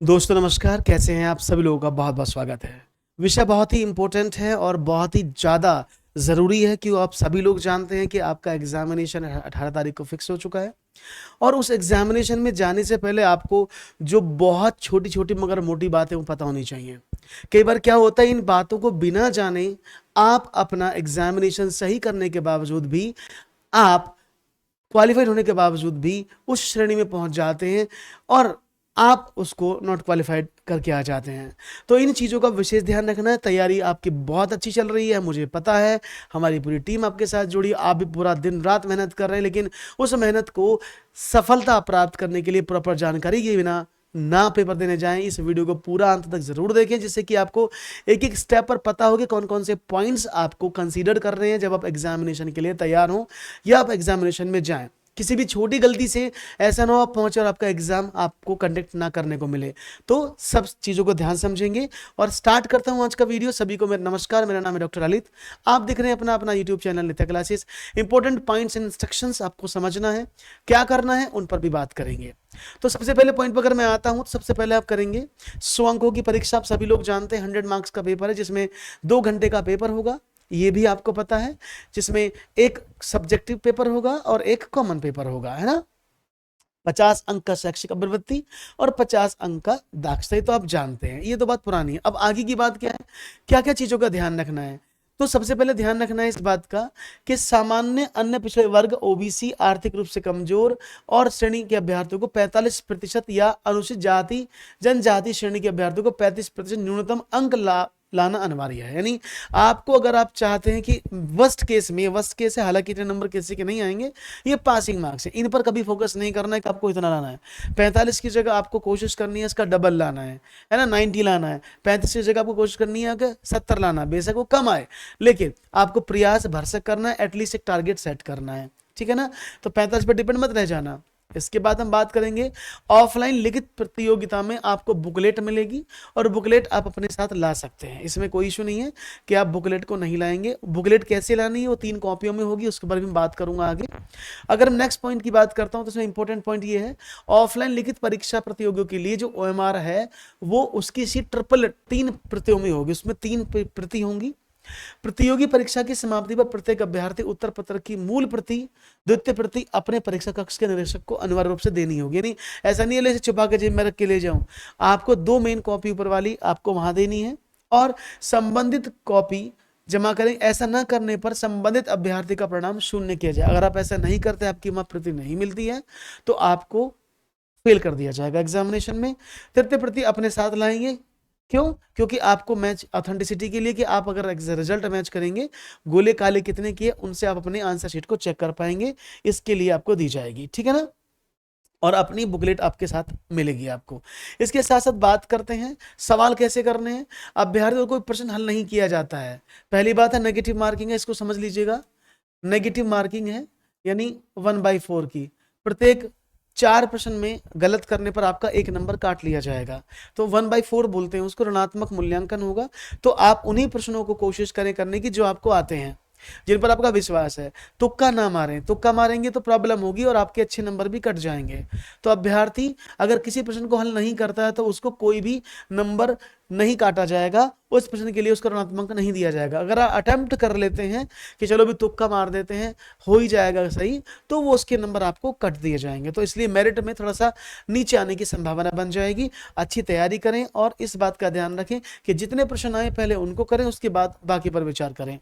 दोस्तों नमस्कार, कैसे हैं आप? सभी लोगों का बहुत-बहुत स्वागत है। विषय बहुत ही इम्पोर्टेंट है और बहुत ही ज़्यादा ज़रूरी है कि आप सभी लोग जानते हैं कि आपका एग्ज़ामिनेशन 18 तारीख को फ़िक्स हो चुका है और उस एग्ज़ामिनेशन में जाने से पहले आपको जो बहुत छोटी-छोटी मगर मोटी बातें वो पता होनी चाहिए। कई बार क्या होता है, इन बातों को बिना जाने आप अपना एग्ज़ामिनेशन सही करने के बावजूद भी आप क्वालिफ़ाइड होने के बावजूद भी उस श्रेणी में पहुँच जाते हैं और आप उसको नॉट क्वालिफ़ाइड करके आ जाते हैं। तो इन चीज़ों का विशेष ध्यान रखना है। तैयारी आपकी बहुत अच्छी चल रही है, मुझे पता है। हमारी पूरी टीम आपके साथ जुड़ी है, आप भी पूरा दिन-रात मेहनत कर रहे हैं, लेकिन उस मेहनत को सफलता प्राप्त करने के लिए प्रॉपर जानकारी के बिना ना पेपर देने जाएँ। इस वीडियो को पूरा अंत तक ज़रूर देखें, जिससे कि आपको एक-एक स्टेप पर पता हो कि कौन-कौन से पॉइंट्स आपको कंसीडर कर रहे हैं जब आप एग्ज़ामिनेशन के लिए तैयार हों या आप एग्ज़ामिनेशन में जाएँ। किसी भी छोटी गलती से ऐसा ना हो आप पहुँचे और आपका एग्ज़ाम आपको कंडक्ट ना करने को मिले। तो सब चीज़ों को ध्यान समझेंगे और स्टार्ट करता हूँ आज का वीडियो। सभी को मेरा नमस्कार, मेरा नाम है डॉक्टर ललित। आप देख रहे हैं अपना YouTube channel Nitya classes. Important points and instructions आपको समझना है, क्या करना है उन पर भी बात करेंगे। तो सबसे पहले पॉइंट पर अगर मैं आता हूँ तो सबसे पहले आप करेंगे 100 अंकों की परीक्षा। आप सभी लोग जानते हैं 100 मार्क्स का पेपर है, जिसमें 2 घंटे का पेपर होगा, ये भी आपको पता है, जिसमें एक सब्जेक्टिव पेपर होगा और एक कॉमन पेपर होगा, है ना? 50 अंक का शैक्षिक प्रवृत्ति और 50 अंक का दाक्षता, ये तो आप जानते हैं, ये तो बात पुरानी है। अब आगे की बात क्या है, क्या क्या चीज़ों का ध्यान रखना है? तो सबसे पहले ध्यान रखना है इस बात का कि सामान्य अन्य पिछड़े वर्ग, ओबीसी, आर्थिक रूप से कमजोर और श्रेणी के अभ्यर्थियों को 45% या अनुसूचित जाति जनजाति श्रेणी के अभ्यर्थियों को 35% न्यूनतम अंक लाना अनिवार्य है। यानी आपको, अगर आप चाहते हैं कि वर्स्ट केस में, वर्स्ट केस है हालांकि इतने नंबर किसी के नहीं आएंगे, ये पासिंग मार्क्स है, इन पर कभी फोकस नहीं करना है कि आपको इतना लाना है। 45 की जगह आपको कोशिश करनी है इसका डबल लाना है ना, 90 लाना है। 35 की जगह आपको कोशिश करनी है कि 70 लाना है, बेशक वो कम आए, लेकिन आपको प्रयास भरसक करना है, एटलीस्ट एक टारगेट सेट करना है, ठीक है ना? तो 45 पर डिपेंड मत रह जाना। इसके बाद हम बात करेंगे ऑफलाइन लिखित प्रतियोगिता में आपको बुकलेट मिलेगी और बुकलेट आप अपने साथ ला सकते हैं, इसमें कोई इशू नहीं है कि आप बुकलेट को नहीं लाएंगे। बुकलेट कैसे लानी है वो 3 कॉपियों में होगी, उसके बारे में बात करूंगा आगे। अगर हम नेक्स्ट पॉइंट की बात करता हूं तो इसमें इंपॉर्टेंट पॉइंट ये है, ऑफलाइन लिखित परीक्षा प्रतियोगियों के लिए जो ओएमआर है वो उसकी सी ट्रिपल 3 प्रतियों में होगी, उसमें 3 प्रति होंगी। प्रतियोगी परीक्षा की समाप्ति पर प्रत्येक अभ्यर्थी उत्तर पत्र की मूल प्रति, द्वितीय प्रति अपने परीक्षा कक्ष के निरीक्षक को अनिवार्य रूप से देनी होगी। यानी ऐसा नहीं है छुपा के जेब में रख के ले जाऊं, आपको 2 मेन कॉपी ऊपर वाली आपको वहां देनी है और संबंधित कॉपी जमा करें। ऐसा न करने पर संबंधित अभ्यर्थी का परिणाम शून्य किया जाए। अगर आप ऐसा नहीं करते, आपकी वहां प्रति नहीं मिलती है, तो आपको फेल कर दिया जाएगा एग्जामिनेशन में। तृतीय प्रति अपने साथ लाएंगे, क्यों? क्योंकि आपको मैच ऑथेंटिसिटी के लिए, कि आप अगर रिजल्ट मैच करेंगे, गोले काले कितने किए, उनसे आप अपने आंसर शीट को चेक कर पाएंगे, इसके लिए आपको दी जाएगी, ठीक है ना? और अपनी बुकलेट आपके साथ मिलेगी आपको। इसके साथ साथ बात करते हैं सवाल कैसे करने हैं। अभ्यर्थियों को कोई प्रश्न हल नहीं किया जाता है। पहली बात है नेगेटिव मार्किंग है, इसको समझ लीजिएगा। नेगेटिव मार्किंग है यानी 1/4 की, प्रत्येक 4 प्रश्न में गलत करने पर आपका 1 नंबर काट लिया जाएगा, तो 1/4 बोलते हैं उसको, ऋणात्मक मूल्यांकन होगा। तो आप उन्हीं प्रश्नों को कोशिश करें करने की जो आपको आते हैं, जिन पर आपका विश्वास है। तुक्का ना मारें, तुक्का मारेंगे तो प्रॉब्लम होगी और आपके अच्छे नंबर भी कट जाएंगे। तो अभ्यर्थी अगर किसी प्रश्न को हल नहीं करता है तो उसको कोई भी नंबर नहीं काटा जाएगा, उस प्रश्न के लिए उसका ऋणात्मक नहीं दिया जाएगा। अगर आप अटेम्प्ट कर लेते हैं कि चलो भी तुक्का मार देते हैं, हो ही जाएगा सही, तो वो उसके नंबर आपको कट दिए जाएंगे। तो इसलिए मेरिट में थोड़ा सा नीचे आने की संभावना बन जाएगी। अच्छी तैयारी करें और इस बात का ध्यान रखें कि जितने प्रश्न आए पहले उनको करें, उसके बाद बाकी पर विचार करें।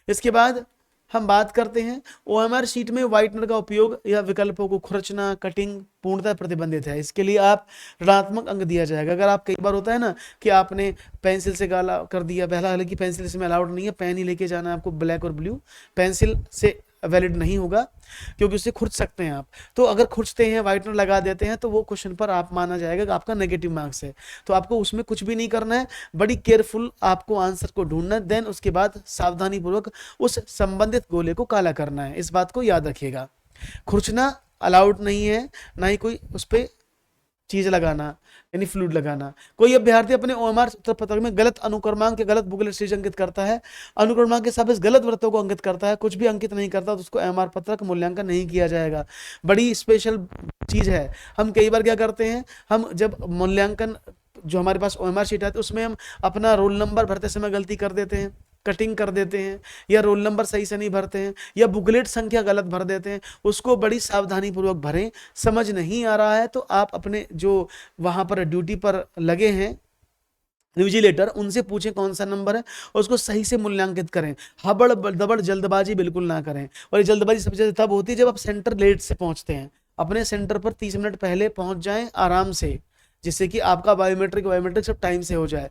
इसके बाद हम बात करते हैं ओएमआर शीट में व्हाइटनर का उपयोग या विकल्पों को खुरचना, कटिंग पूर्णतः प्रतिबंधित है। इसके लिए आप ऋणात्मक अंक दिया जाएगा। अगर आप, कई बार होता है ना कि आपने पेंसिल से गाला कर दिया, पहला, हालांकि पेंसिल इसमें अलाउड नहीं है, पेन ही लेके जाना है आपको, ब्लैक और ब्लू। पेंसिल से वैलिड नहीं होगा क्योंकि उससे खुर्च सकते हैं आप। तो अगर खुर्चते हैं, व्हाइटनर लगा देते हैं, तो वो क्वेश्चन पर आप माना जाएगा कि आपका नेगेटिव मार्क्स है। तो आपको उसमें कुछ भी नहीं करना है, बड़ी केयरफुल आपको आंसर को ढूंढना है, देन उसके बाद सावधानी पूर्वक उस संबंधित गोले को काला करना है। इस बात को याद रखिएगा, खुरचना अलाउड नहीं है, ना ही कोई उस पर चीज लगाना यानी फ्लूइड लगाना। कोई अभ्यर्थी अपने ओएमआर उत्तर पत्रक में गलत अनुक्रमांक के गलत बुकलेट सीरीज अंकित करता है, अनुक्रमांक के सापेक्ष गलत वृत्तों को अंकित करता है, कुछ भी अंकित नहीं करता तो उसको ओएमआर पत्रक मूल्यांकन नहीं किया जाएगा। बड़ी स्पेशल चीज है। हम कई बार क्या करते हैं, हम जब मूल्यांकन जो हमारे पास ओएमआर शीट आती है उसमें हम अपना रोल नंबर भरते समय गलती कर देते हैं, कटिंग कर देते हैं, या रोल नंबर सही से नहीं भरते हैं, या बुकलेट संख्या गलत भर देते हैं। उसको बड़ी सावधानी पूर्वक भरें। समझ नहीं आ रहा है तो आप अपने जो वहां पर ड्यूटी पर लगे हैं इन्विजिलेटर, उनसे पूछें कौन सा नंबर है, उसको सही से मूल्यांकित करें। हबड़ दबड़ जल्दबाजी बिल्कुल ना करें। और ये जल्दबाजी सबसे ज्यादा तब होती है जब आप सेंटर लेट से पहुंचते हैं। अपने सेंटर पर 30 मिनट पहले पहुंच जाएं आराम से, जिससे कि आपका बायोमेट्रिक सब टाइम से हो जाए।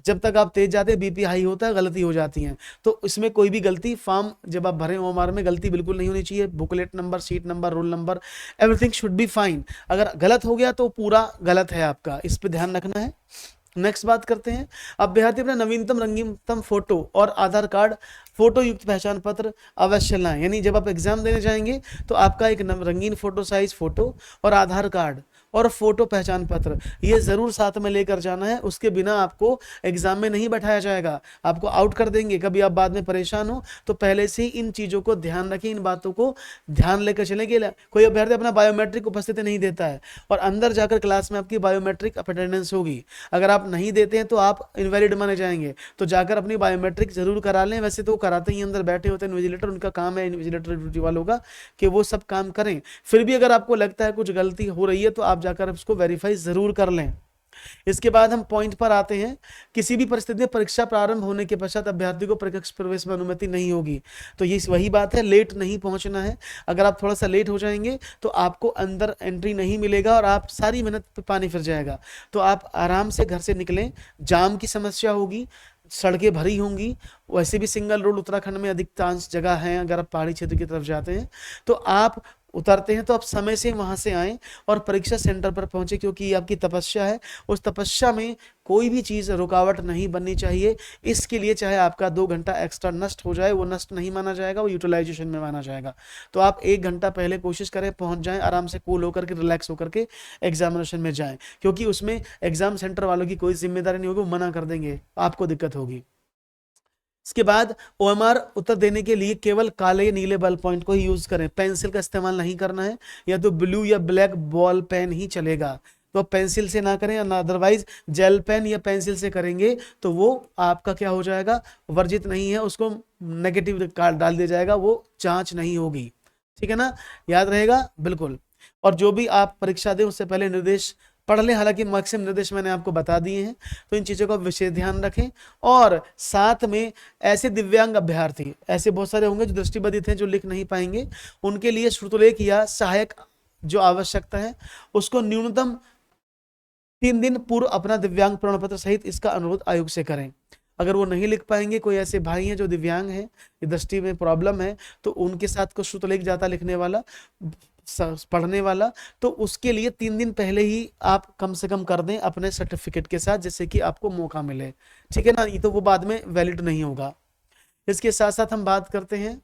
जब तक आप तेज जाते हैं बीपी हाई होता है, गलती हो जाती है। तो इसमें कोई भी गलती, फॉर्म जब आप भरें ओएमआर में गलती बिल्कुल नहीं होनी चाहिए। Booklet number, seat number, roll number, everything should be fine. अगर गलत हो गया तो पूरा गलत है आपका, इस पर ध्यान रखना है। नेक्स्ट बात करते हैं, अभ्यर्थी अपना नवीनतम रंगीनतम फोटो और आधार कार्ड फोटो युक्त पहचान पत्र अवश्य लाएं। यानी जब आप एग्जाम देने जाएंगे तो आपका एक रंगीन फोटो साइज फोटो और आधार कार्ड और फोटो पहचान पत्र ये जरूर साथ में लेकर जाना है। उसके बिना आपको एग्जाम में नहीं बैठाया जाएगा, आपको आउट कर देंगे। कभी आप बाद में परेशान हो तो पहले से ही इन चीजों को ध्यान रखें, इन बातों को ध्यान लेकर चलेंगे। कोई अभ्यर्थी अपना बायोमेट्रिक उपस्थिति नहीं देता है और अंदर जाकर क्लास में आपकी बायोमेट्रिक अटेंडेंस होगी, अगर आप नहीं देते हैं तो आप इनवैलिड माने जाएंगे। तो जाकर अपनी बायोमेट्रिक जरूर करा लें। वैसे तो कराते ही अंदर बैठे होते हैं इन्विजिलेटर, उनका काम है इन्विजिलेटर ड्यूटी वालों का कि वो सब काम करें। फिर भी अगर आपको लगता है कुछ गलती हो रही है तो आप जाकर उसको वेरीफाई जरूर कर लें। इसके बाद हम पॉइंट पर आते हैं, किसी भी परिस्थिति में परीक्षा प्रारंभ होने के पश्चात अभ्यर्थी को कक्ष प्रवेश में अनुमति नहीं होगी। तो ये वही बात है, लेट नहीं पहुंचना है। अगर आप थोड़ा सा लेट हो जाएंगे तो आपको अंदर एंट्री नहीं मिलेगा और आप सारी मेहनत पे पानी फिर जाएगा। तो आप आराम से घर से निकलें। जाम की समस्या होगी, सड़कें भरी होंगी, वैसे भी सिंगल रोड उत्तराखंड में अधिकांश जगह है। अगर आप पहाड़ी क्षेत्र की तरफ जाते हैं तो आप उतरते हैं तो आप समय से वहां से आएं और परीक्षा सेंटर पर पहुंचे, क्योंकि ये आपकी तपस्या है। उस तपस्या में कोई भी चीज रुकावट नहीं बननी चाहिए। इसके लिए चाहे आपका 2 घंटा एक्स्ट्रा नष्ट हो जाए, वो नष्ट नहीं माना जाएगा, वो यूटिलाइजेशन में माना जाएगा। तो आप 1 घंटा पहले कोशिश करें पहुंच जाएं, आराम से कूल होकर के, रिलैक्स होकर के एग्जामिनेशन में जाएं, क्योंकि उसमें एग्जाम सेंटर वालों की कोई जिम्मेदारी नहीं होगी, वो मना कर देंगे, आपको दिक्कत होगी। इसके बाद ओएमआर उत्तर देने के लिए केवल काले नीले बॉल पॉइंट को ही यूज करें, पेंसिल का इस्तेमाल नहीं करना है, या तो ब्लू या ब्लैक बॉल पेन ही चलेगा। तो पेंसिल से ना करें, अदरवाइज जेल पेन या पेंसिल से करेंगे तो वो आपका क्या हो जाएगा, वर्जित नहीं है, उसको नेगेटिव कार्ड डाल दिया जाएगा, वो जांच नहीं होगी। ठीक है ना, याद रहेगा बिल्कुल। और जो भी आप परीक्षा दें उससे पहले निर्देश पढ़ लें। हालांकि मैक्सिमम निर्देश मैंने आपको बता दिए हैं, तो इन चीज़ों का विशेष ध्यान रखें। और साथ में ऐसे दिव्यांग अभ्यर्थी, ऐसे बहुत सारे होंगे जो दृष्टिबाधित हैं, जो लिख नहीं पाएंगे, उनके लिए श्रुतलेख या सहायक जो आवश्यकता है उसको न्यूनतम 3 दिन पूर्व अपना दिव्यांग प्रमाण पत्र सहित इसका अनुरोध आयोग से करें। अगर वो नहीं लिख पाएंगे, कोई ऐसे भाई हैं जो दिव्यांग हैं, दृष्टि में प्रॉब्लम है, तो उनके साथ को श्रुतलेख जाता लिखने वाला, पढ़ने वाला, तो उसके लिए 3 दिन पहले ही आप कम से कम कर दें अपने सर्टिफिकेट के साथ, जिससे कि आपको मौका मिले। ठीक है ना, ये तो वो बाद में वैलिड नहीं होगा। इसके साथ साथ हम बात करते हैं,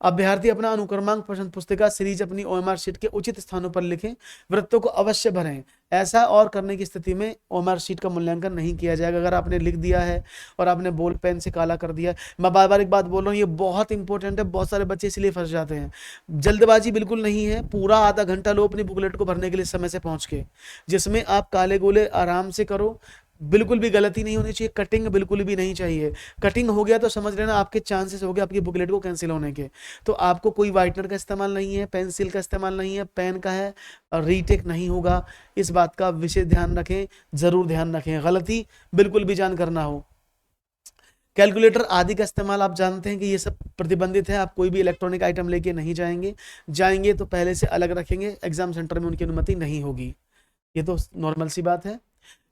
अभ्यर्थी अपना अनुक्रमांक प्रश्न पुस्तिका सीरीज अपनी ओएमआर शीट के उचित स्थानों पर लिखें, वृत्तों को अवश्य भरें। ऐसा और करने की स्थिति में ओएमआर शीट का मूल्यांकन नहीं किया जाएगा। अगर आपने लिख दिया है और आपने बॉल पेन से काला कर दिया है, मैं बार बार एक बात बोल रहा हूँ, ये बहुत इंपॉर्टेंट है, बहुत सारे बच्चे इसलिए फंस जाते हैं। जल्दबाजी बिल्कुल नहीं है, पूरा आधा घंटा लो अपनी बुकलेट को भरने के लिए समय से पहुंच के, जिसमें आप काले गोले आराम से करो, बिल्कुल भी गलती नहीं होनी चाहिए, कटिंग बिल्कुल भी नहीं चाहिए। कटिंग हो गया तो समझ लेना आपके चांसेस हो गए आपकी बुकलेट को कैंसिल होने के। तो आपको कोई वाइटनर का इस्तेमाल नहीं है, पेंसिल का इस्तेमाल नहीं है, पेन का है, और रीटेक नहीं होगा। इस बात का विशेष ध्यान रखें, जरूर ध्यान रखें, गलती बिल्कुल भी जान करना हो। कैलकुलेटर आदि का इस्तेमाल आप जानते हैं कि ये सब प्रतिबंधित है। आप कोई भी इलेक्ट्रॉनिक आइटम लेके नहीं जाएंगे तो पहले से अलग रखेंगे, एग्जाम सेंटर में उनकी अनुमति नहीं होगी। ये तो नॉर्मल सी बात है।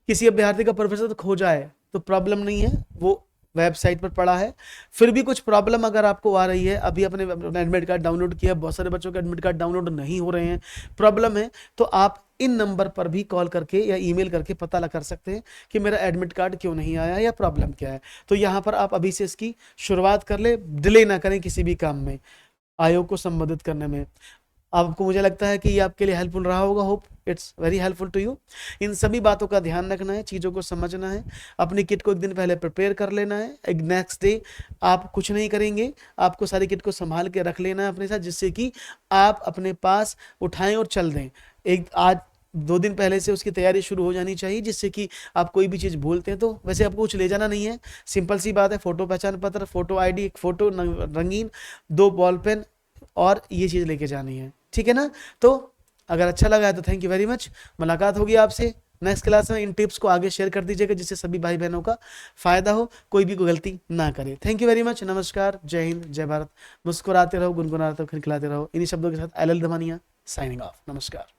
किसी अभ्यर्थी का प्रोफेसर खो जाए तो प्रॉब्लम नहीं है, वो वेबसाइट पर पड़ा है। फिर भी कुछ प्रॉब्लम अगर आपको आ रही है, अभी अपने एडमिट कार्ड डाउनलोड किया, बहुत सारे बच्चों के एडमिट कार्ड डाउनलोड नहीं हो रहे हैं, प्रॉब्लम है, तो आप इन नंबर पर भी कॉल करके या ईमेल करके पता लगा कर सकते हैं कि मेरा एडमिट कार्ड क्यों नहीं आया या प्रॉब्लम क्या है। तो यहाँ पर आप अभी से इसकी शुरुआत कर ले, डिले ना करें किसी भी काम में, आयोग को संबोधित करने में। आपको, मुझे लगता है कि ये आपके लिए हेल्पफुल रहा होगा। Hope it's very helpful to you. इन सभी बातों का ध्यान रखना है, चीज़ों को समझना है, अपनी किट को एक दिन पहले प्रिपेयर कर लेना है। एक नेक्स्ट डे आप कुछ नहीं करेंगे, आपको सारी किट को संभाल के रख लेना है अपने साथ, जिससे कि आप अपने पास उठाएं और चल दें। एक आज 2 दिन पहले से उसकी तैयारी शुरू हो जानी चाहिए, जिससे कि आप कोई भी चीज़ भूलते हैं तो वैसे आपको कुछ ले जाना नहीं है। सिंपल सी बात है, फोटो पहचान पत्र, फोटो आईडी, एक फोटो रंगीन, 2 बॉल पेन और ये चीज़ लेके जानी है, ठीक है ना। तो अगर अच्छा लगा है तो थैंक यू वेरी मच। मुलाकात होगी आपसे नेक्स्ट क्लास में। इन टिप्स को आगे शेयर कर दीजिएगा, जिससे सभी भाई बहनों का फायदा हो, कोई भी कोई गलती ना करे। Thank you very much. नमस्कार, जय हिंद, जय भारत। मुस्कुराते रहो, गुनगुनाते रहो, खिलखिलाते रहो। इन्हीं शब्दों के साथ LL धमानिया साइनिंग ऑफ। नमस्कार।